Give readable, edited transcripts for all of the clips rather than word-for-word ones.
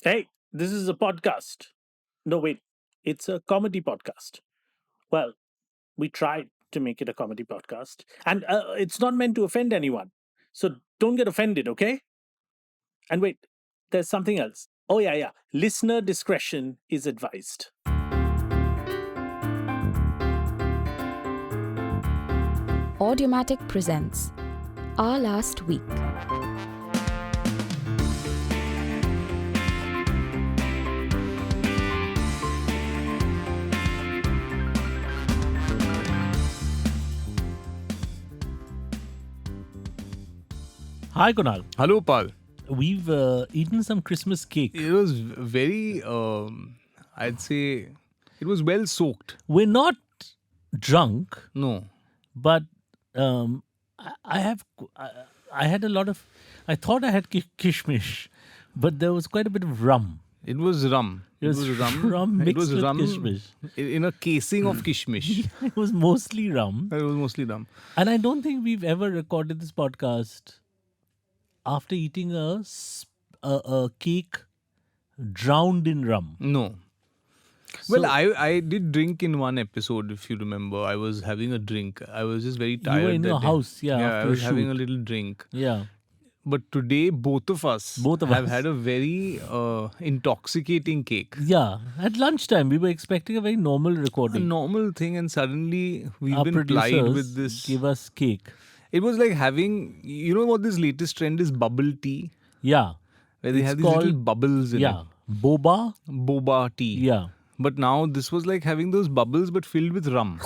Hey, this is a podcast. No, wait, it's a comedy podcast. Well, we tried to make it a comedy podcast, and it's not meant to offend anyone. So don't get offended, okay? And wait, there's something else. Oh, yeah, yeah. Listener discretion is advised. Audiomatic presents Our Last Week. Hi, Kunal. Hello, Pal. We've eaten some Christmas cake. It was very, I'd say, it was well soaked. We're not drunk, No, but I have. I had a lot of. I thought I had kishmish, but there was quite a bit of rum. it was rum. It was rum It mixed was with rum kishmish. in a casing of kishmish. It was mostly rum. It was mostly rum. And I don't think we've ever recorded this podcast after eating a cake drowned in rum. No. Well, I did drink in one episode, if you remember. I was having a drink. I was just very tired. You were in that your day. house, Yeah, I after was a having a shoot. little drink. Yeah. But today, both of us have had a very intoxicating cake. Yeah. At lunchtime, we were expecting a very normal A recording. normal thing, and suddenly we've Our been plied producers with this. gave us cake. It was like having, you know what this latest trend is? Bubble tea, Yeah. where they It's have these little called- bubbles in Yeah. Boba. it. Boba tea. Yeah. But now this was like having those bubbles but filled with rum.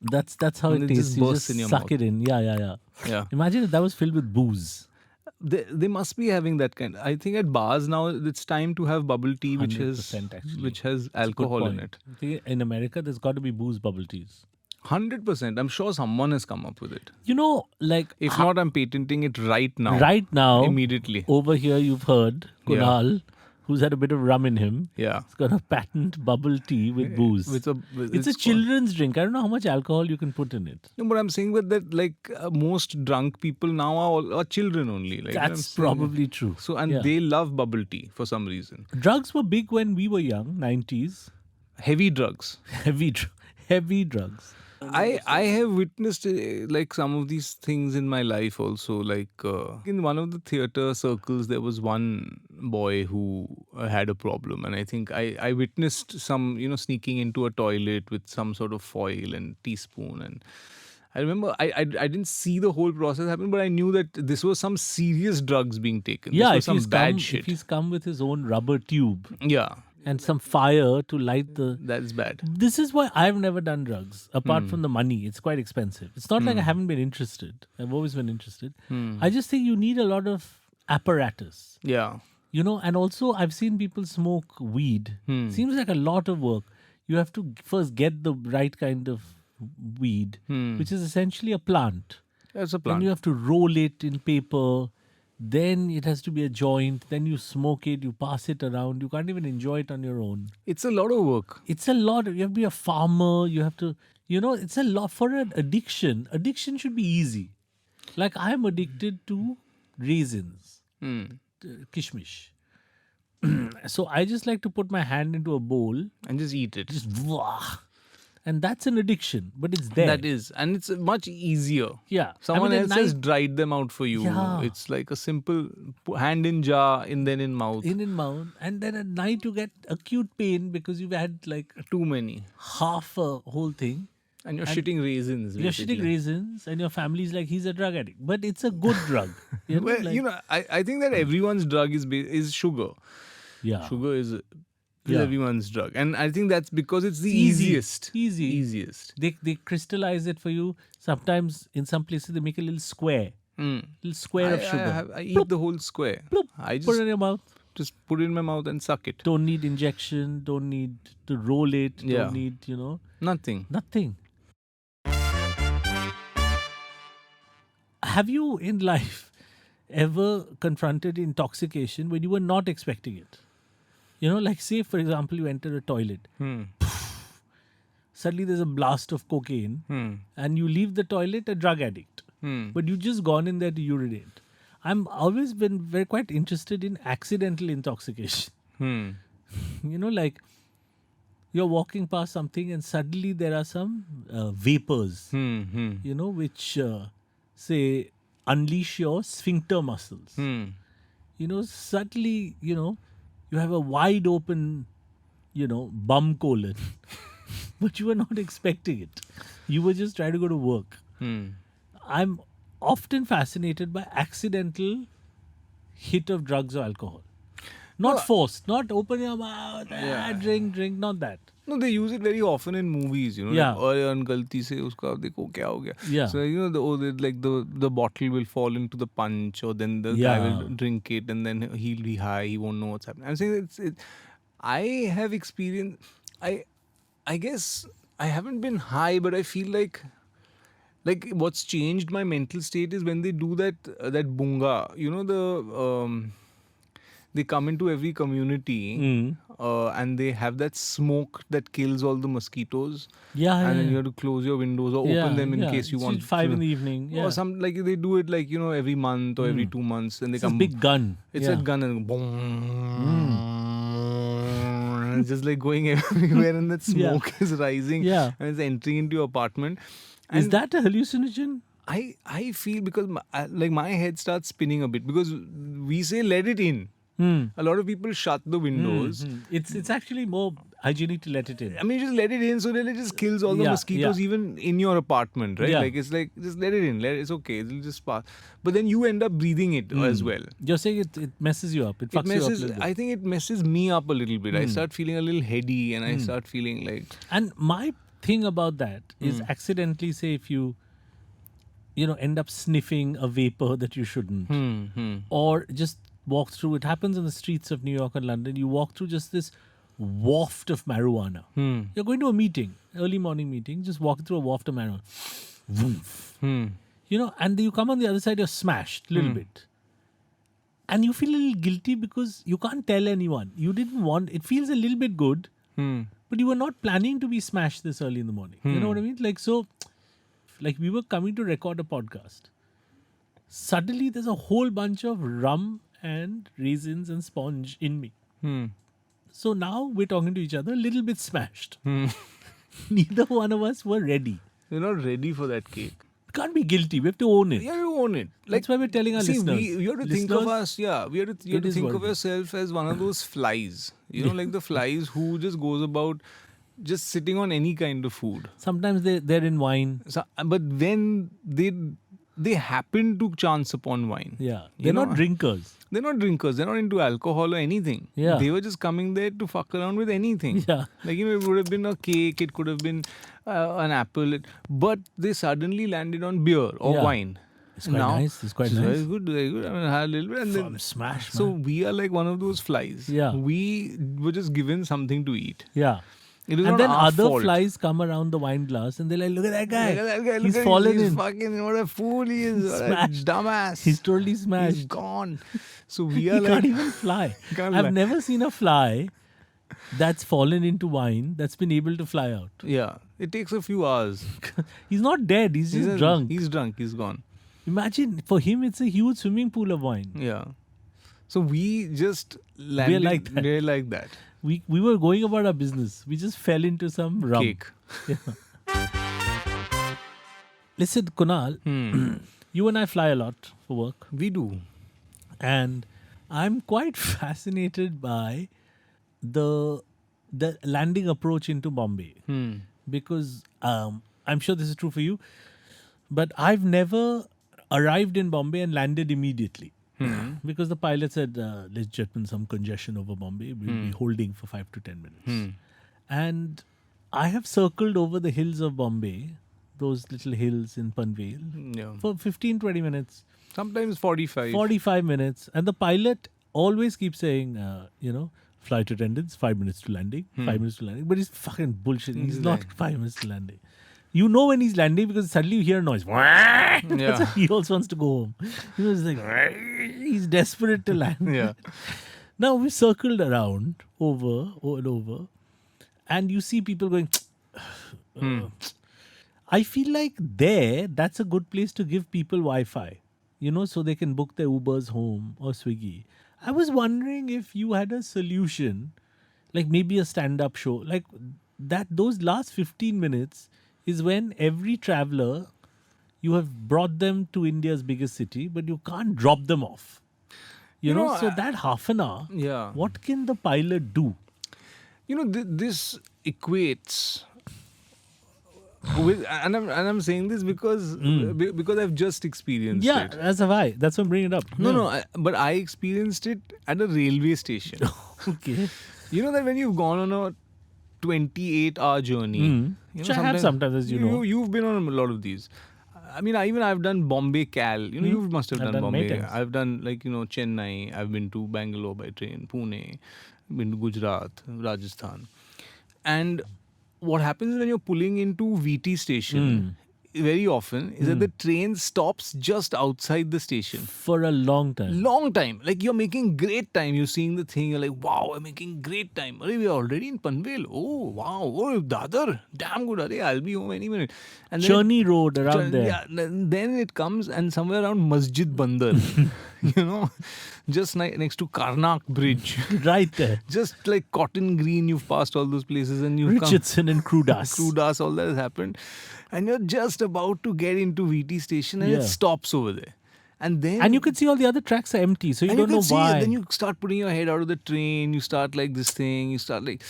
That's how And it it tastes. just You bursts just in your suck mouth. it in. Yeah. Yeah. Imagine if that was filled with booze. They must be having that kind. I think at bars now it's time to have bubble tea 100% actually. which has It's a good alcohol in point. it. I think in America, there's got to be booze bubble teas. 100%. I'm sure someone has come up with it. You know, like If not, I'm patenting it right now. right now, Immediately. over here, you've heard Yeah. Kunal, who's had a bit of rum in him. Yeah. He's got a patent bubble tea with booze. It's a, It's a children's drink. I don't know how much alcohol you can put in it. No, but I'm saying that like most drunk people now are children only. Like I'm That's saying- probably true. So and Yeah. they love bubble tea for some reason. Drugs were big when we were young, 90s. Heavy drugs. Heavy drugs. I have witnessed like some of these things in my life also. Like in one of the theater circles, there was one boy who had a problem, and I think I witnessed some sneaking into a toilet with some sort of foil and teaspoon and. I remember I didn't see the whole process happen, but I knew that this was some serious drugs being taken. Yeah, this was if some he's bad come, shit. if he's come with his own rubber tube Yeah, and some fire to light the. that's bad. This is why I've never done drugs. Apart from the money, it's quite expensive. It's not like I haven't been interested. I've always been interested. I just think you need a lot of apparatus. Yeah. And also I've seen people smoke weed. Seems like a lot of work. You have to first get the right kind of weed, which is essentially a plant. That's a Then plan. you have to roll it in paper. Then it has to be a joint. Then you smoke it. You pass it around. You can't even enjoy it on your own. It's a lot of work. It's a lot. You have to be a farmer. You have to, it's a lot for an addiction. Addiction should be easy. Like I'm addicted to raisins, kishmish. So I just like to put my hand into a bowl, And just eat it. just wah, and that's an addiction. But it's there. That is, and it's much easier. Yeah. Someone at else has night, dried them out for you. Yeah. It's like a simple hand in jar and then in mouth. in mouth, and then at night you get acute pain because you've had like Too many. half a whole thing. And you're shitting raisins. You're shitting basically. raisins, and your family's like, he's a drug addict. But it's a good drug. Well, like- I think that everyone's drug is sugar. yeah. Sugar is Yeah. everyone's drug. And I think that's because it's the Easy. easiest. Easy. Easiest. They crystallize it for you. Sometimes in some places they make a little square, little square of sugar. I eat the whole square. Bloop. I Put it in your mouth. just put it in my mouth and suck it. Don't need injection. Don't need to roll it. Yeah. Don't need Nothing. nothing. Have you in life ever confronted intoxication when you were not expecting it? Like say for example you enter a toilet. Suddenly there's a blast of cocaine and you leave the toilet a drug addict. But you just gone in there to urinate. I'm always been very quite interested in accidental intoxication. Hmm. Like you're walking past something and suddenly there are some vapors, Hmm. Hmm. which say unleash your sphincter muscles. Hmm. Suddenly, you have a wide open, bum colon, but you were not expecting it. You were just trying to go to work. Hmm. I'm often fascinated by accidental hit of drugs or alcohol. Not No, forced, not open your mouth, yeah. drink, not that. No, they use it very often in movies, like Yeah, और गलती से उसका देखो क्या हो गया. yeah, So like the bottle will fall into the punch, or then the guy will yeah. drink it, and then he'll be high. He won't know what's happening. I'm saying I have experienced. I guess I haven't been high, but I feel like what's changed my mental state is when they do that bunga. They come into every community, Mm. and they have that smoke that kills all the mosquitoes, Yeah, and yeah, then you yeah. have to close your windows or open Yeah, them in yeah. case you It's want 5 in to. the evening. Yeah. Or some, like they do it like every month or every Mm. 2 months, and they It's this come. big gun. It's Yeah. a gun and boom. Mm. And it's just like going everywhere, and that Yeah. smoke is rising, Yeah. and it's entering into your apartment. Is And that a hallucinogen? I feel, because my head starts spinning a bit, because we say let it in. Hmm. A lot of people shut the windows. It's actually more hygienic to let it in. I mean, just let it in, so that it just kills all the Yeah, mosquitoes, yeah. even in your apartment, right? Yeah. Like it's like, just let it in. It's okay. It'll just pass. But then you end up breathing it as well. You're saying it messes you up. It fucks It you up a messes. little bit. I think it messes me up a little bit. I start feeling a little heady, and I start feeling like. And my thing about that is accidentally, say, if you end up sniffing a vapor that you shouldn't, or just walk through. It happens in the streets of New York and London. You walk through just this waft of marijuana. You're going to a meeting, early morning meeting, just walking through a waft of marijuana. Woof. And you come on the other side, you're smashed a little bit. And you feel a little guilty because you can't tell anyone. You didn't want, it feels a little bit good, but you were not planning to be smashed this early in the morning. You know what I mean? Like we were coming to record a podcast. Suddenly there's a whole bunch of rum and raisins and sponge in me. So now we're talking to each other a little bit smashed. Neither one of us were ready. You're not ready for that cake. We can't be guilty. We have to own it. Yeah, you own it. That's why we're telling our listeners. You have to think of us. Yeah, you have it to is think what of it is. yourself as one of those flies. Like the flies who just goes about just sitting on any kind of food. Sometimes they're in wine. So, but then they happen to chance upon wine. Yeah. You They're know? not drinkers. They're not drinkers. They're not into alcohol or anything. Yeah. They were just coming there to fuck around with anything. Yeah. Like, it would have been a cake. It could have been an apple. But they suddenly landed on beer or Yeah. wine. It's quite nice. It's quite nice. Very good. Very good. I mean, I had a little bit. And then, From smash, so man. we are like one of those flies. Yeah. We were just given something to eat. Yeah. It was And not then our other fault. flies come around the wine glass and they're like, look at that guy. Look at that guy. Look He's at fallen He's in. fucking, what a fool he is. What a Smashed. dumbass. He's totally He's smashed. gone. So we He are like. can't even fly. Can't I've fly. never seen a fly that's fallen into wine that's been able to fly out. Yeah. It takes a few hours. He's not dead. He's just drunk. He's drunk. He's gone. Imagine, for him, it's a huge swimming pool of wine. Yeah. So we just landed. like that. We're like that. We were going about our business. We just fell into some rum. Cake. Listen, Kunal, you and I fly a lot for work. We do. And I'm quite fascinated by the landing approach into Bombay. Because I'm sure this is true for you, but I've never arrived in Bombay and landed immediately. Because the pilot said, ladies and gentlemen, some congestion over Bombay. We'll be holding for 5 to 10 minutes. And I have circled over the hills of Bombay, those little hills in Panvel, Yeah. for 15, 20 minutes, Sometimes 45. 45 minutes. And the pilot always keeps saying, flight attendants, 5 minutes to landing, 5 minutes to landing. But he's fucking bullshit. He's not 5 minutes to landing. You know when he's landing because suddenly you hear a noise. That's why he also wants to go home. He was like, he's desperate to land. Yeah. Now we circled around over and over, and you see people going. I feel like that's a good place to give people Wi-Fi. so they can book their Ubers home or Swiggy. I was wondering if you had a solution, like maybe a stand-up show, like that. Those last 15 minutes is when every traveler, you have brought them to India's biggest city, but you can't drop them off. You know, So that half an hour, yeah. what can the pilot do? This equates with, and I'm saying this because I've just experienced Yeah, it. as have I. That's what I'm bringing it up. No, but I experienced it at a railway station. Okay. You know that when you've gone on a 28-hour journey, Which I have sometimes, as you know. You've been on a lot of these. I mean, I've done Bombay Cal. You must have I've done done many Bombay. times. I've done Chennai. I've been to Bangalore by train, Pune, been to Gujarat, Rajasthan. And what happens when you're pulling into VT station very often is that the train stops just outside the station. For a long time. Long time. Like you're making great time. You're seeing the thing. You're like, wow, I'm making great time. We're already in Panvel. Oh, wow. Oh, Dadar. Damn good. I'll be home any minute. And then Churni Road around there. Yeah, then it comes and somewhere around Masjid Bandar, just next to Karnak Bridge. Right there. Just like Cotton Green, you've passed all those places and you've Richardson and Crudas. Crudas, all that has happened. And you're just about to get into VT station and it stops over there. And you can see all the other tracks are empty, so you don't know why. Then you start putting your head out of the train. You start like this thing. You start like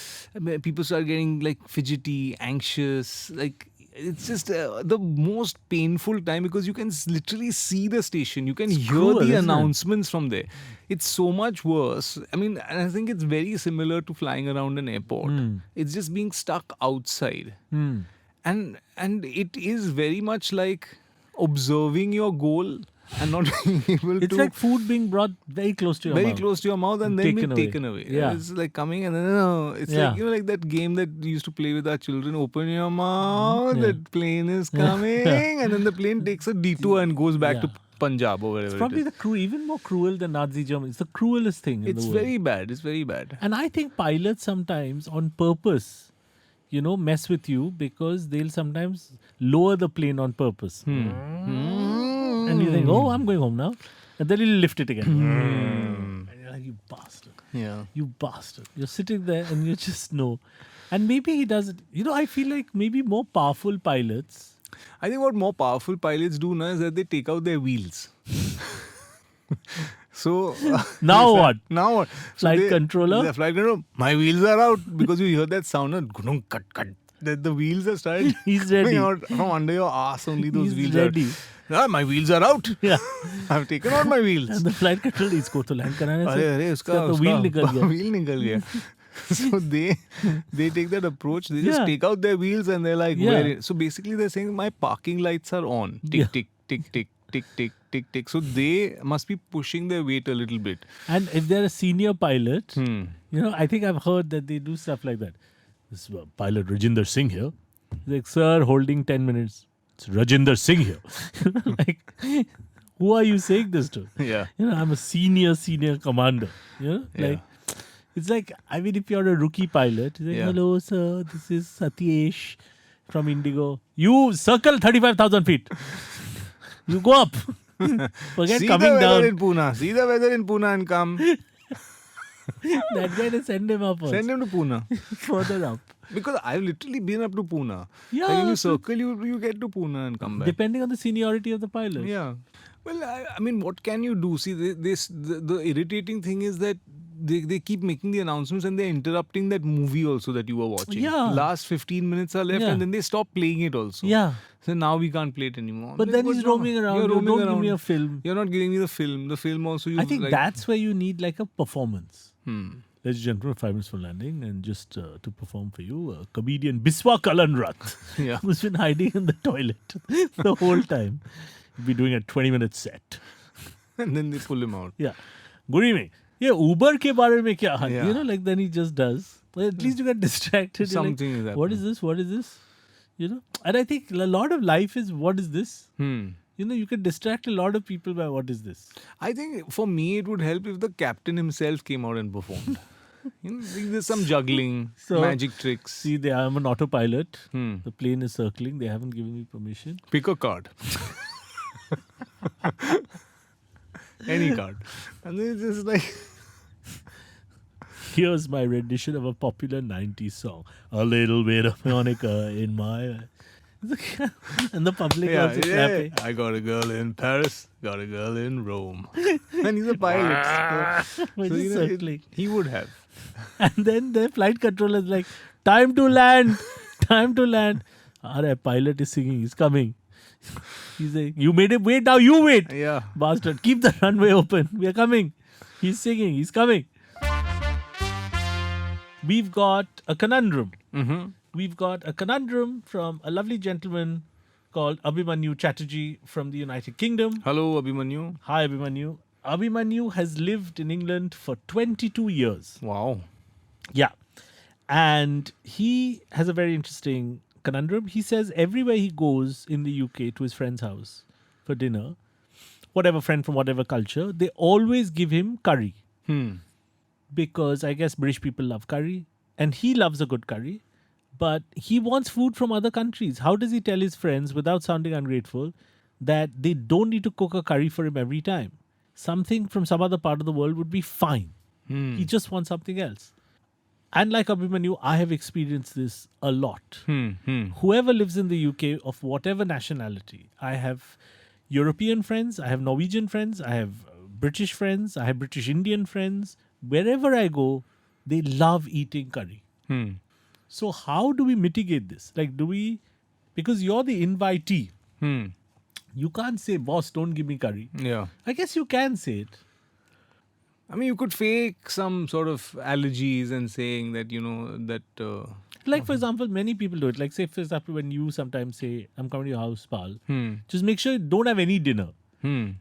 people start getting like fidgety, anxious. Like it's just the most painful time because you can literally see the station. You can hear cruel, the isn't it? announcements from there. It's so much worse. I mean, and I think it's very similar to flying around an airport. It's just being stuck outside. And it is very much like observing your goal and not being able It's to. like food being brought very close to your mouth. Very close to your mouth and then being Taken away. taken away. Yeah. It's like coming and then it's like like that game that we used to play with our children. Open your mouth, that plane is coming, and then the plane takes a detour and goes back to Punjab or wherever. It's probably it is. even more cruel than Nazi Germany. It's the cruelest thing in It's the world. very bad. It's very bad. And I think pilots sometimes on purpose, mess with you because they'll sometimes lower the plane on purpose. And you think, oh, I'm going home now. And then he'll lift it again. And you're like, you bastard. Yeah. You bastard. You're sitting there and you just know. And maybe he does it. I feel like maybe more powerful pilots. I think what more powerful pilots do now is that they take out their wheels. So Now what? Now what? Flight controller? The flight controller. My wheels are out because you hear that sound and cut. That the wheels are started. He's ready. coming out from under your ass. Only those He's wheels ready. are. My wheels are out. Yeah. I've taken out my wheels. And the flight controller is go to land कराने से अरे उसका तो wheel निकल गया. Wheel निकल गया. So they take that approach. They just take out their wheels and they're like, so basically they're saying my parking lights are on. Tick, tick, tick, tick, tick, tick, tick, tick. So they must be pushing their weight a little bit. And if they're a senior pilot, I think I've heard that they do stuff like that. This pilot Rajinder Singh here. He's like, sir, holding 10 minutes. It's Rajinder Singh here. Like, who are you saying this to? Yeah. I'm a senior commander. Like, it's like, I mean, if you're a rookie pilot, he's like, hello, sir, this is Satyesh from Indigo. You circle 35,000 feet. You go up. Forget See coming the weather down. in Pune. See the weather in Pune and come. That guy to send him up. Send him to Pune. Further up. Because I've literally been up to Pune. Yeah. Like when you circle, you get to Pune and come back. Depending on the seniority of the pilot. Yeah. Well, I mean, what can you do? See, the irritating thing is that they keep making the announcements and they're interrupting that movie also that you were watching. Yeah. Last 15 minutes are left and then they stop playing it also. Yeah. So now we can't play it anymore. But then he's roaming around. You're roaming don't around. give me a film. You're not giving me the film. The film also you I think like, that's where you need like a performance. Ladies and gentlemen, 5 minutes for landing. And just to perform for you, comedian Biswa Kalanrat, who's been hiding in the toilet the whole time. He'll be doing a 20-minute set. And then they pull him out. Yeah. Good evening. Yeah, Uber ke baare mein kya hai? Yeah. Like then he just does. Well, at least you get distracted. You're like, Something is happening. what is this? What is this? And I think a lot of life is, what is this? You can distract a lot of people by what is this? I think for me it would help if the captain himself came out and performed. There's some juggling, magic tricks. See, I'm an autopilot. The plane is circling. They haven't given me permission. Pick a card. Any card. And then it's just like, Here's my rendition of a popular 90s song. A little bit of Monica in my... and the public yeah, also clapping. I got a girl in Paris, got a girl in Rome. And he's a pilot. Which So, is you know, circling. he would have. And then the flight controller is like, time to land, time to land. Our pilot is singing, he's coming. He's saying, you made him wait, now you wait. Yeah. Bastard, keep the runway open. We are coming. He's singing, he's coming. We've got a conundrum. Mm-hmm. We've got a conundrum from a lovely gentleman called Abhimanyu Chatterjee from the United Kingdom. Hello, Abhimanyu. Hi, Abhimanyu. Abhimanyu has lived in England for 22 years. Wow. Yeah. And he has a very interesting conundrum. He says everywhere he goes in the UK to his friend's house for dinner, whatever friend from whatever culture, they always give him curry. Because I guess British people love curry and he loves a good curry. But he wants food from other countries. How does he tell his friends, without sounding ungrateful, that they don't need to cook a curry for him every time? Something from some other part of the world would be fine. He just wants something else. And like Abhimanyu, I have experienced this a lot. Whoever lives in the UK of whatever nationality, I have European friends, I have Norwegian friends, I have British friends, I have British Indian friends. Wherever I go, they love eating curry. So how do we mitigate this? Like, do we, because you're the invitee, you can't say, boss, don't give me curry. Yeah. I guess you can say it. I mean, you could fake some sort of allergies and saying that, you know, that... Like, for example, many people do it. Like, say, for example, when you sometimes say, I'm coming to your house, pal, just make sure you don't have any dinner.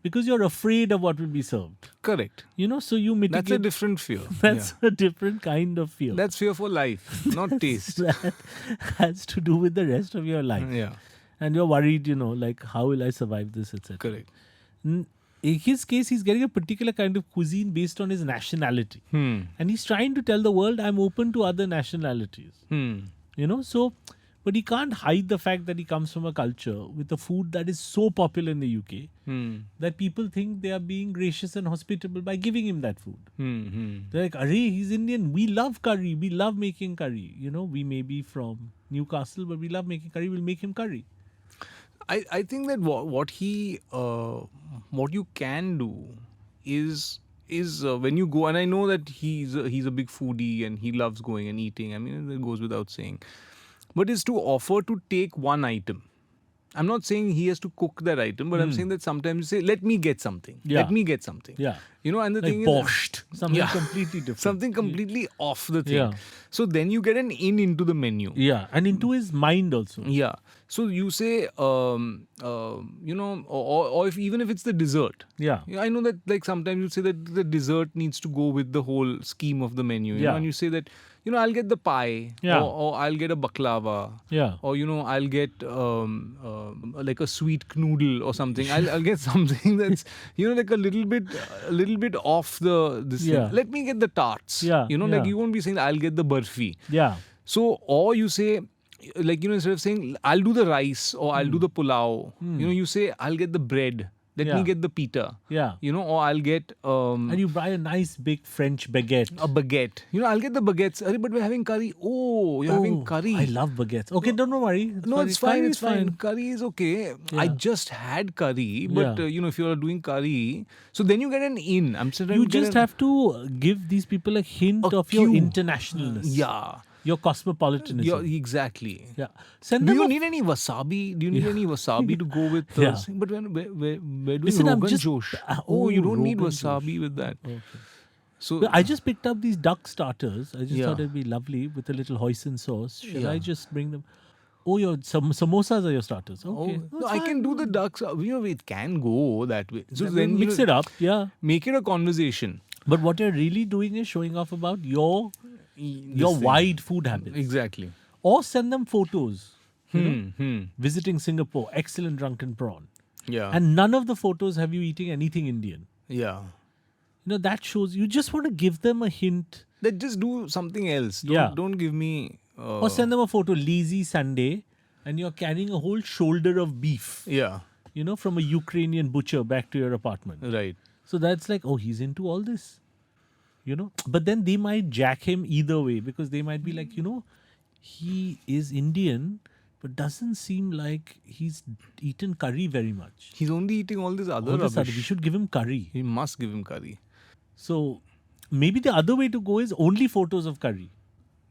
Because you're afraid of what will be served. Correct. You know, so you mitigate. That's a different fear. That's a different kind of fear. That's fear for life, not taste. That has to do with the rest of your life. Yeah. And you're worried, you know, like, how will I survive this, etc. Correct. In his case, he's getting a particular kind of cuisine based on his nationality. And he's trying to tell the world, I'm open to other nationalities. You know, so, but he can't hide the fact that he comes from a culture with a food that is so popular in the UK that people think they are being gracious and hospitable by giving him that food. They're like, Arey, he's Indian. We love curry. We love making curry. You know, we may be from Newcastle, but we love making curry. We'll make him curry. I think that what you can do is when you go, and I know that he's a big foodie and he loves going and eating. I mean, it goes without saying. But is to offer to take one item. I'm not saying he has to cook that item, but I'm saying that sometimes you say, let me get something. Yeah. Let me get something. Yeah. You know, and the Like thing borscht. is... Something completely different. Something completely off the thing. Yeah. So then you get an in into the menu. Yeah. And into his mind also. Yeah. So you say, you know, or if even if it's the dessert. Yeah. I know that like sometimes you say that the dessert needs to go with the whole scheme of the menu. You know, and you say that, you know, I'll get the pie. Yeah. Or I'll get a baklava. Yeah. Or, you know, I'll get like a sweet knoodle or something. I'll get something that's, you know, like a little bit off this Yeah. thing. Let me get the tarts. Yeah. You know, like you won't be saying I'll get the barfi. Yeah. So, or you say, like, you know, instead of saying I'll do the rice or I'll do the pulao, you know, you say I'll get the bread. Let me get the pita. Yeah. You know, or I'll get and you buy a nice big French baguette. a baguette. You know, I'll get the baguettes. But we're having curry. Oh, you're having curry. I love baguettes. Okay, don't worry. It's fine. It's fine. Curry is okay. I just had curry, but you know, if you're doing curry, so then you get an in. I'm saying You just have to give these people a hint of your internationalness. Yeah. Your cosmopolitanism. Yeah, exactly. Yeah. Send Do them you a need any wasabi? Do you need any wasabi to go with? But when we're doing Listen, I'm Rogan just- Josh. Oh, You don't need Rogan wasabi with that. Okay. So Well, I just picked up these duck starters. I just Yeah. thought it'd be lovely with a little hoisin sauce. Should Yeah. I just bring them? Oh, your samosas are your starters. Okay. no, I can do the ducks. You know, it can go that way. So Then then mix you it up. Yeah. make it a conversation. But what you're really doing is showing off about your thing. wide food habits. Exactly. Or send them photos. You know, visiting Singapore, excellent drunken prawn. Yeah. And none of the photos have you eating anything Indian. yeah. You know, that shows you just want to give them a hint. Then just do something else. Don't give me. Or send them a photo, lazy Sunday, and you're carrying a whole shoulder of beef, Yeah. you know, from a Ukrainian butcher back to your apartment. Right. So that's like, oh, he's into all this, you know. But then they might jack him either way because they might be like, you know, he is Indian, but doesn't seem like he's eaten curry very much. He's only eating all this other All this rubbish. other, we should give him curry. We must give him curry. So maybe the other way to go is only photos of curry.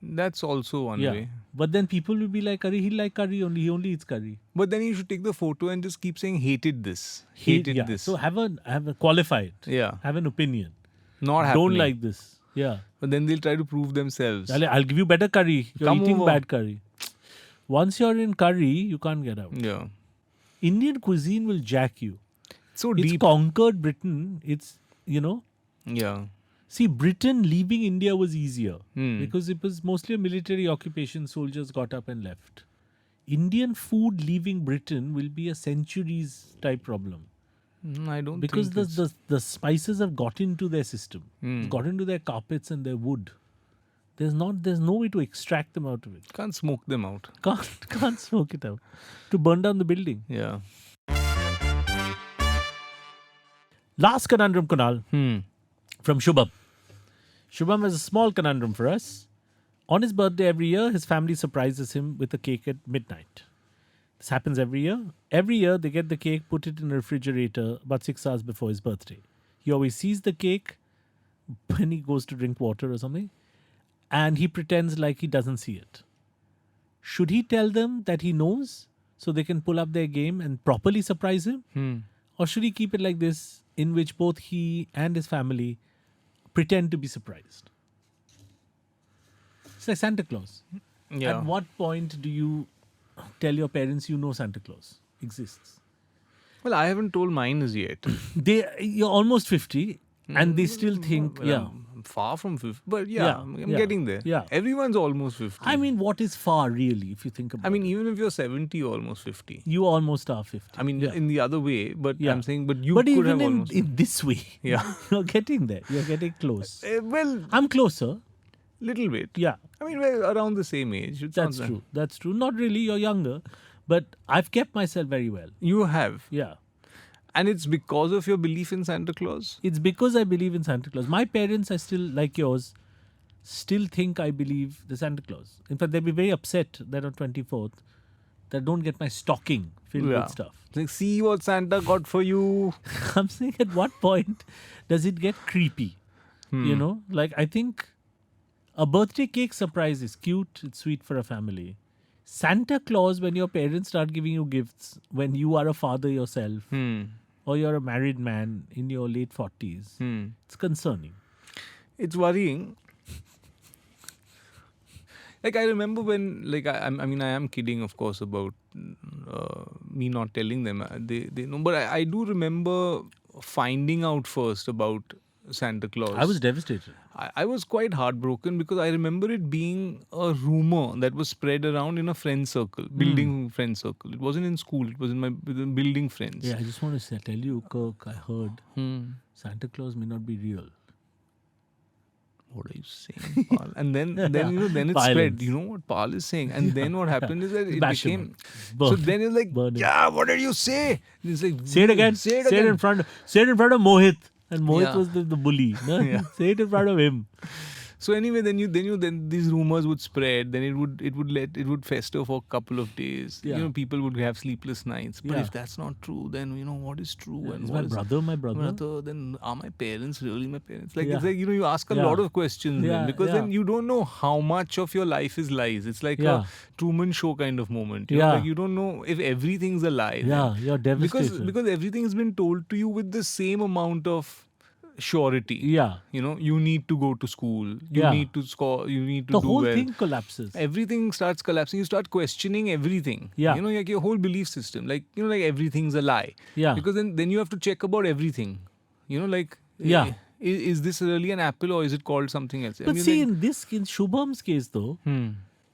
That's also one way. But then people will be like, curry, he'll like curry only, he only eats curry. But then you should take the photo and just keep saying hated this, hated this. So have a qualify it. Yeah. Have an opinion. Not happening. Don't like this. Yeah. But then they'll try to prove themselves. I'll give you better curry. You're Come eating over. bad curry. Once you're in curry, you can't get out. Yeah. Indian cuisine will jack you. So It's deep. conquered Britain. It's, you know. Yeah. See, Britain leaving India was easier Hmm. because it was mostly a military occupation. Soldiers got up and left. Indian food leaving Britain will be a centuries type problem I don't because think it's- the spices have got into their system, Hmm. got into their carpets and their wood. There's no way to extract them out of it. Can't smoke them out. Can't smoke it out to burn down the building. Yeah. Last conundrum, Kunal, Hmm. from Shubham. Shubham has a small conundrum for us. On his birthday every year, his family surprises him with a cake at midnight. This happens every year. Every year, they get the cake, put it in a refrigerator about 6 hours before his birthday. He always sees the cake when he goes to drink water or something, and he pretends like he doesn't see it. Should he tell them that he knows so they can pull up their game and properly surprise him? Hmm. Or should he keep it like this, in which both he and his family pretend to be surprised? It's like Santa Claus. Yeah. At what point do you tell your parents you know Santa Claus exists? Well, I haven't told mine as yet. You're almost 50 and they still think, Well, yeah. I'm far from 50. But Yeah, I'm yeah, getting there. yeah. Everyone's almost 50. I mean, what is far really, if you think about I mean, it? even if you're 70, you're almost 50. You almost are 50. I mean, yeah. in the other way, but Yeah. I'm saying, but you But could even have almost. in this way, Yeah. you're getting there. You're getting close. Well, I'm closer. little bit. Yeah. I mean, we're around the same age. It's That's not that- true. That's true. Not really. You're younger. But I've kept myself very well. You have. Yeah. And it's because of your belief in Santa Claus? It's because I believe in Santa Claus. My parents are still, like yours, still think I believe the Santa Claus. In fact, they'll be very upset that on 24th, that I don't get my stocking filled with stuff. It's like, see what Santa got for you. I'm saying, at what point does it get creepy? You know, like I think a birthday cake surprise is cute, it's sweet for a family. Santa Claus, when your parents start giving you gifts, when you are a father yourself, or you're a married man in your late 40s, it's concerning. It's worrying. Like, I remember when, like, I mean, I am kidding, of course, about me not telling them. They know. But I do remember finding out first about Santa Claus. I was devastated. I was quite heartbroken because I remember it being a rumor that was spread around in a friend circle, building friend circle. It wasn't in school, it was in my building friends. Yeah, I just want to tell you, Kirk, I heard Santa Claus may not be real. What are you saying, Pal? And then you know, then it Violence. spread. You know what Pal is saying? And then what happened is that it Bash him became. up. Burn. So then it's like, Burn him. yeah, what did you say? And it's like, Say it again. Say it Say it again. in front of Mohit. And Mohit Yeah. was the bully. No? Yeah. Say it in front of him. So anyway, then these rumors would spread. Then it would fester for a couple of days. Yeah. You know, people would have sleepless nights. But Yeah. if that's not true, then you know what is true and Is what my is brother my brother? Then are my parents really my parents? Like Yeah. it's like, you know, you ask a Yeah. lot of questions Yeah, then because yeah. then you don't know how much of your life is lies. It's like Yeah. a Truman Show kind of moment. You know, Yeah. like you don't know if everything's a lie. Yeah, then. you're devastated. Because everything's been told to you with the same amount of surety. Yeah. You know, you need to go to school. You Yeah. need to score. You need to The do whole well. thing collapses. Everything starts collapsing. You start questioning everything. Yeah. You know, like your whole belief system. Like, you know, like everything's a lie. Yeah. Because then you have to check about everything. You know, like, Yeah. Is this really an apple or is it called something else? I But mean, see, like, in Shubham's case though,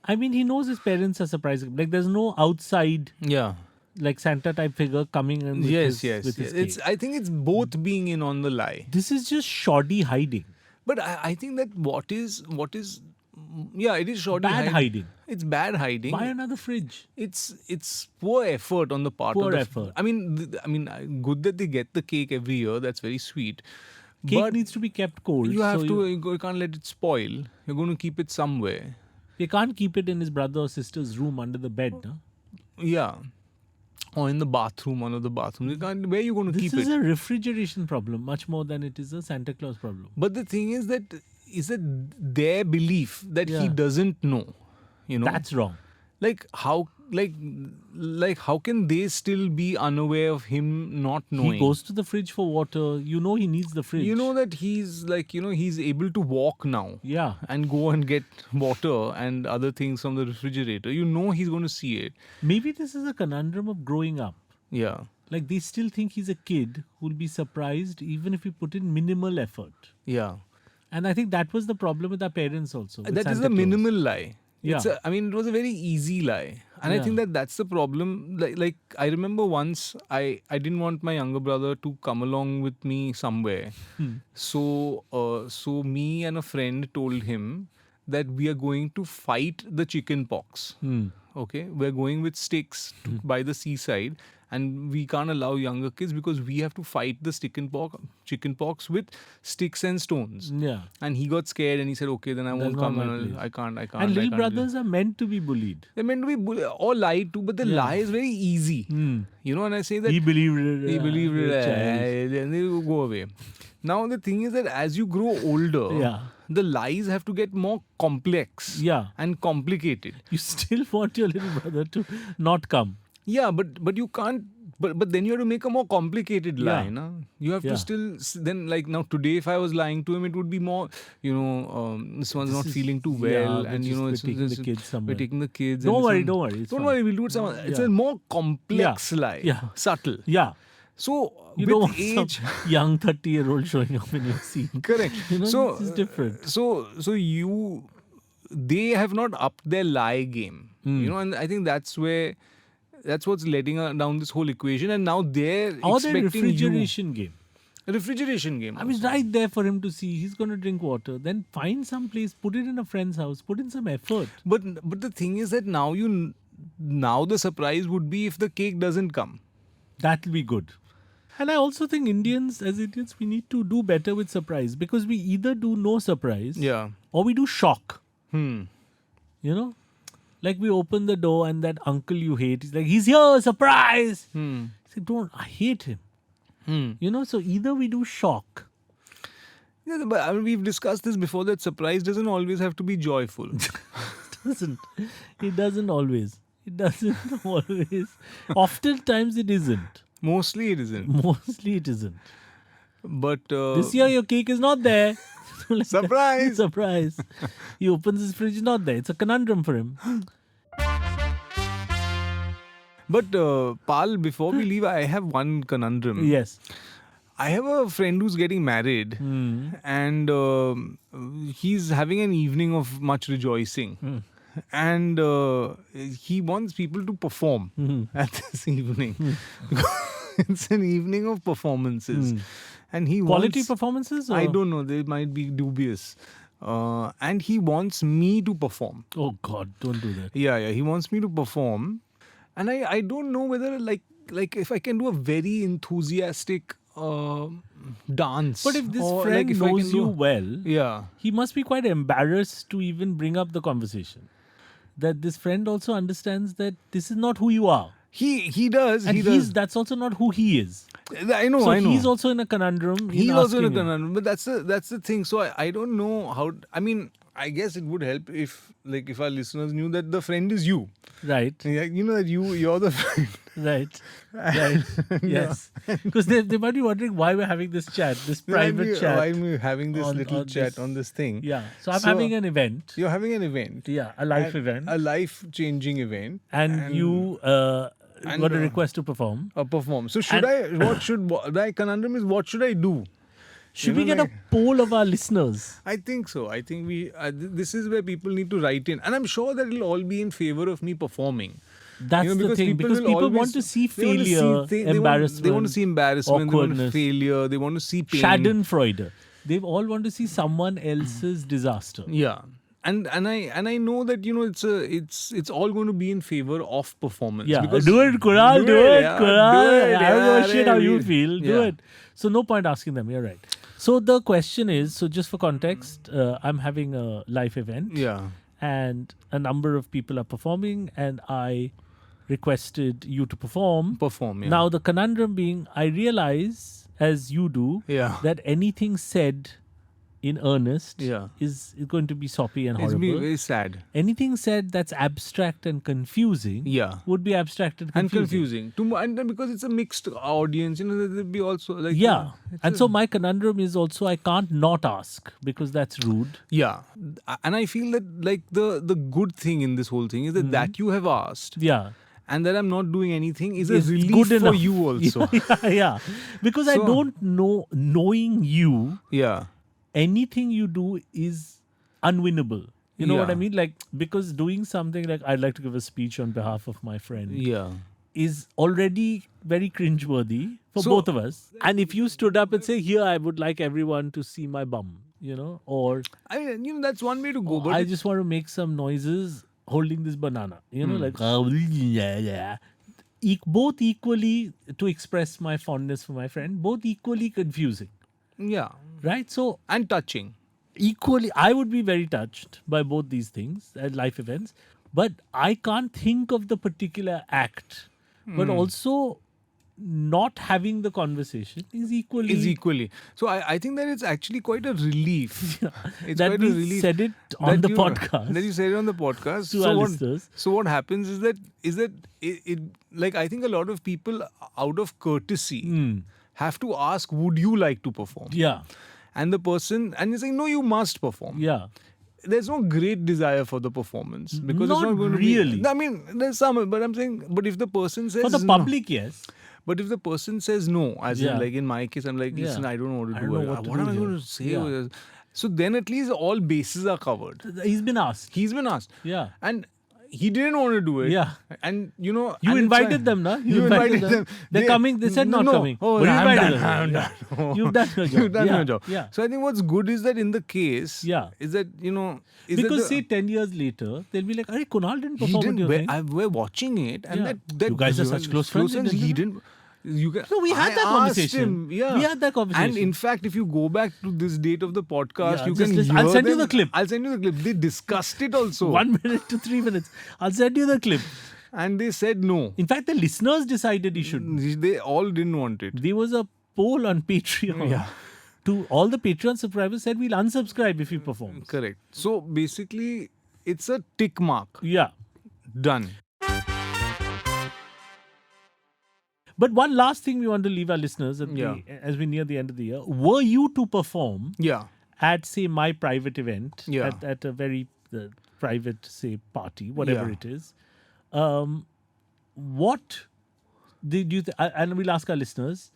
I mean, he knows his parents are surprising. Like, there's no outside, yeah. like Santa type figure coming in with Yes. with his It's. cake. I think it's both being in on the lie. This is just shoddy hiding. But I think that what is Yeah, it is shoddy Bad hiding. It's bad hiding. Buy another fridge. It's poor effort on the part Poor of the effort. I mean, good that they get the cake every year. That's very sweet. Cake But needs to be kept cold. you have so to. You can't let it spoil. You're going to keep it somewhere. You can't keep it in his brother or sister's room under the bed. No? Yeah. Or in the bathroom, one of the bathrooms. You can't. Where are you going to This keep is it? a refrigeration problem, much more than it is a Santa Claus problem. But the thing is that their belief that he Yeah. doesn't know. You know. That's wrong. Like how how can they still be unaware of him not knowing? He goes to the fridge for water. You know he needs the fridge. You know that he's he's able to walk now. Yeah. And go and get water and other things from the refrigerator. You know he's going to see it. Maybe this is a conundrum of growing up. Yeah. Like they still think he's a kid who'll be surprised even if we put in minimal effort. Yeah. And I think that was the problem with our parents also. with That is Santa the Claus. minimal lie. Yeah. It was a very easy lie. And I Yeah. think that's the problem. Like I remember once I didn't want my younger brother to come along with me somewhere. So me and a friend told him that we are going to fight the chicken pox. Okay, we're going with sticks by the seaside, and we can't allow younger kids because we have to fight the chicken pox with sticks and stones. Yeah. And he got scared and he said, "Okay, then I won't not come. my And place." I can't. And I little can't do brothers are meant to be bullied. They're meant to be or lied to, but the lie is very easy. You know, and I say that He believed it. he believed you're a it, child. and they will go away. Now the thing is that as you grow older, Yeah. the lies have to get more complex Yeah. and complicated. You still want your little brother to not come. Yeah, but you can't. But then you have to make a more complicated lie. Yeah. Na? You have Yeah. to still then like now today if I was lying to him, it would be more this one's not is- feeling too yeah, well, we're and just- we're it's taking the it's- kids somewhere. We're taking the kids. Don't and worry, it's don't worry, it's Don't fine. worry, we'll do it some. It's Yeah. a more complex Yeah. lie. Yeah. Subtle. Yeah. So You with don't want age, some young 30-year-old showing up in your scene. correct. You know, So this is different. So they have not upped their lie game. You know, and I think that's what's letting down this whole equation. And now they're Or the expecting refrigeration game. a refrigeration game. I mean, right there for him to see. He's going to drink water. Then find some place, put it in a friend's house, put in some effort. But the thing is that now the surprise would be if the cake doesn't come. That'll be good. And I also think as Indians, we need to do better with surprise because we either do no surprise Yeah. or we do shock. Hmm. You know? Like we open the door and that uncle you hate, he's like, he's here, surprise! Hmm. I say, I hate him. Hmm. You know, so either we do shock. Yeah, but I mean, we've discussed this before that surprise doesn't always have to be joyful. Doesn't. It doesn't always. It doesn't always. Oftentimes it isn't. Mostly it isn't. Mostly it isn't. But This year your cake is not there. Like that. Surprise! Surprise. He opens his fridge, not there. It's a conundrum for him. But Pal, before we leave, I have one conundrum. Yes. I have a friend who's getting married, and he's having an evening of much rejoicing. And he wants people to perform at this evening. It's an evening of performances. And he Quality wants, performances? Or? I don't know, they might be dubious. And he wants me to perform. Oh God, don't do that. Yeah, he wants me to perform. And I don't know whether like if I can do a very enthusiastic dance. But if this or, friend if I can knows do you a- well, Yeah. he must be quite embarrassed to even bring up the conversation. That this friend also understands that this is not who you are. He does. And he does. that's also not who he is. I know. So I know. he's also in a conundrum. He's in also in a asking him. conundrum. But that's the thing. So I don't know how. I mean, I guess it would help if our listeners knew that the friend is you. Right. Yeah, you know that you're the friend. Right. Right. Yes. Because they might be wondering why we're having this chat, this private chat. Why am I having this on- little on chat this- on this thing? Yeah. So I'm So- having an event. You're having an event. Yeah. A live And event. A life-changing event. And you and, got a uh, request to perform. Perform. So And- my conundrum is what should I do? Should you we know, get like- a poll of our listeners? I think so. I think this is where people need to write in. And I'm sure that it'll all be in favor of me performing. That's the because thing. Because will people always- want to see they want to see failure, thi- embarrassment, They want to see embarrassment, they want to awkwardness. failure, they want to see pain. Schadenfreude. They all want to see someone else's disaster. Yeah. I know that it's all going to be in favor of performance. Yeah, because do it, Kunal. Do it, yeah, Kunal. I don't yeah, give a shit how you we- feel. Do yeah. it. So no point asking them. You're right. So the question is, so just for context, I'm having a live event. Yeah. And a number of people are performing, and I requested you to perform. Perform. Yeah. Now the conundrum being, I realize, as you do, Yeah. that anything said in earnest Yeah. is going to be soppy and It's horrible. be very sad. Anything said that's abstract and confusing Yeah. would be abstract and And confusing. confusing. And then because it's a mixed audience, there'll be also like Yeah. it's And a- so my conundrum is also I can't not ask because that's rude. yeah, and I feel that like the good thing in this whole thing is that you have asked, Yeah. and that I'm not doing anything is It's a relief good for enough. you also. Yeah. Because I So- don't know, knowing you, Yeah. anything you do is unwinnable. You know what I Yeah. mean? Like, because doing something like I'd like to give a speech on behalf of my friend Yeah. is already very cringeworthy for So- both of us. And if you stood up and say, here, I would like everyone to see my bum, or That's one way to go, but I just want to make some noises holding this banana, like, yeah. Both equally, to express my fondness for my friend, both equally confusing, yeah, right? So, and touching. equally, I would be very touched by both these things at life events, but I can't think of the particular act. But also, not having the conversation is equally. So I think that it's actually quite a relief. It's that quite we a relief said it on that the podcast. That you said it on the podcast To our listeners. So what happens is that it like I think a lot of people out of courtesy have to ask, would you like to perform? Yeah, And the person and you're saying no, you must perform. yeah. There's no great desire for the performance because Not it's not going to really. be. I mean, there's some, but I'm saying, but if the person says For the no- public, yes. but if the person says no, as Yeah. in like in my case, I'm like, listen, Yeah. I don't know what to I do. don't know what to What do am I here. going to say? Yeah. So then at least all bases are covered. He's been asked. He's been asked. Yeah. And he didn't want to do it. Yeah. And You and it's invited like- them, na? You invited them. They're coming. They said not no. coming. Oh, But you I'm invited done. them. I'm Yeah. done. You've done your job. You've done Yeah. your job. Yeah. So I think what's good is that in the case, Yeah. is that, is Because that say 10 years later, they'll be like, "Arey, Kunal didn't he perform at didn't. your thing." We're watching it, and Yeah. that You guys are such close friends, you He didn't didn't. You guys, No, we had I that asked conversation. him, yeah. We had that conversation. And in fact, if you go back to this date of the podcast, Yeah, you just can listen. hear I'll send you them. the clip. I'll send you the clip. They discussed it also. 1 minute to 3 minutes. I'll send you the clip. And they said no. In fact, the listeners decided he shouldn't. They all didn't want it. There was a poll on Patreon. Yeah. To all the Patreon subscribers said we'll unsubscribe if he performs. Correct. So basically, it's a tick mark. Yeah. Done. But one last thing we want to leave our listeners Yeah. as we near the end of the year. Were you to perform Yeah. at, say, my private event, Yeah. at a very private, say, party, whatever Yeah. it is, what did you, and we'll ask our listeners,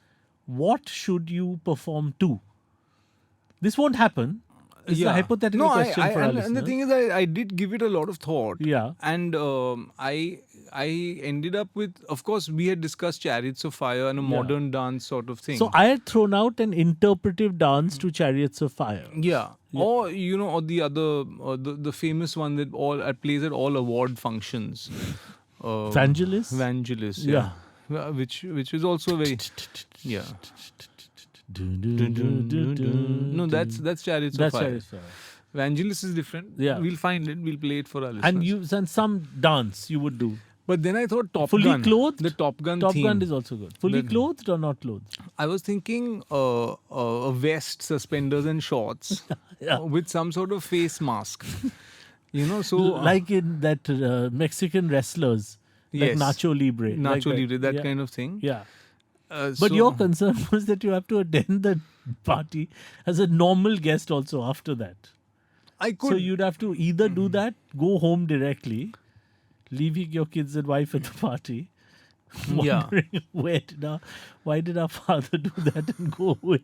what should you perform to? This won't happen. It's a hypothetical question for our listeners. And the thing is, I did give it a lot of thought. Yeah. And I ended up with, of course, we had discussed Chariots of Fire and a modern dance sort of thing. So I had thrown out an interpretive dance to Chariots of Fire. Yeah. Or, or the other, the famous one that plays at all award functions. Vangelis? Vangelis, Yeah. yeah. Which is also very, yeah. No, that's Chariots of That's Fire. Chariots of Fire. Vangelis is different. Yeah. We'll find it. We'll play it for our listeners. And some dance you would do. But then I thought Top Fully Gun. clothed? The Top Gun Top theme. Gun is also good. Fully clothed or not clothed? I was thinking a vest, suspenders and shorts Yeah. with some sort of face mask. So... Like in that Mexican wrestlers. Like Yes. Nacho Libre. like Nacho Libre, that yeah. kind of thing. Yeah. But But your concern was that you have to attend the party as a normal guest also after that. I could... So you'd have to either do that, go home directly, leaving your kids and wife at the party, Yeah. wondering why did our father do that and go away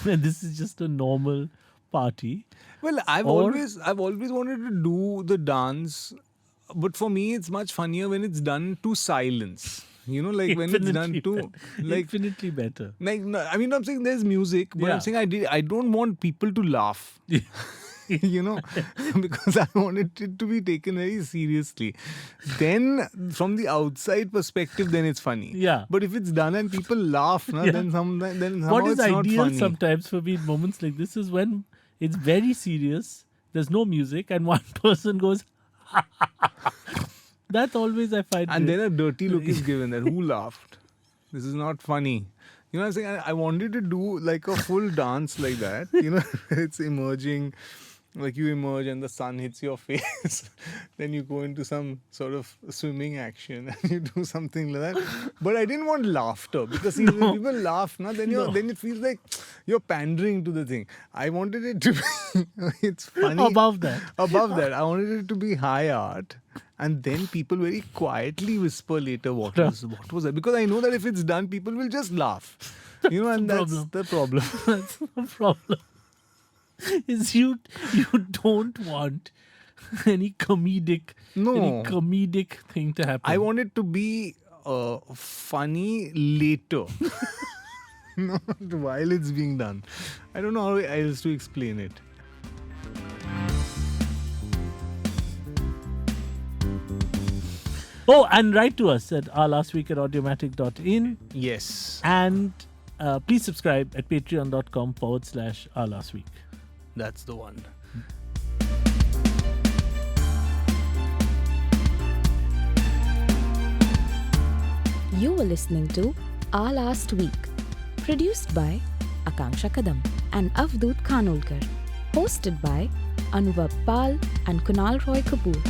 when this is just a normal party. Well, I've Or- always wanted to do the dance, but for me it's much funnier when it's done to silence. Like when it's done Infinitely to better. like Infinitely better. no, I mean I'm saying there's music, but Yeah. I'm saying I don't want people to laugh. you know, because I wanted it to be taken very seriously. Then, from the outside perspective, then it's funny. Yeah. But if it's done and people laugh, Yeah. then somehow What is it's not ideal funny. sometimes for me in moments like this is when it's very serious, there's no music, and one person goes, that's always I find. And great. then a dirty look is given that who laughed? This is not funny. You know what I'm saying? I wanted to do like a full dance like that. You know, it's emerging, like you emerge and the sun hits your face. Then you go into some sort of swimming action and you do something like that. But I didn't want laughter because see, when people laugh, then then it feels like you're pandering to the thing. I wanted it to be, it's funny. Above that. Above that, I wanted it to be high art. And then people very quietly whisper later, what was that? Because I know that if it's done, people will just laugh. You know, and that's the problem. That's the problem. Is you don't want any comedic thing to happen. I want it to be funny later. Not while it's being done. I don't know how else to explain it. Oh, and write to us at ourlastweek@audiomatic.in. Yes. And please subscribe at patreon.com/ourlastweek. That's the one. You were listening to Our Last Week, produced by Akanksha Kadam and Avdoot Khanolkar, hosted by Anuvab Pal and Kunal Roy Kapoor.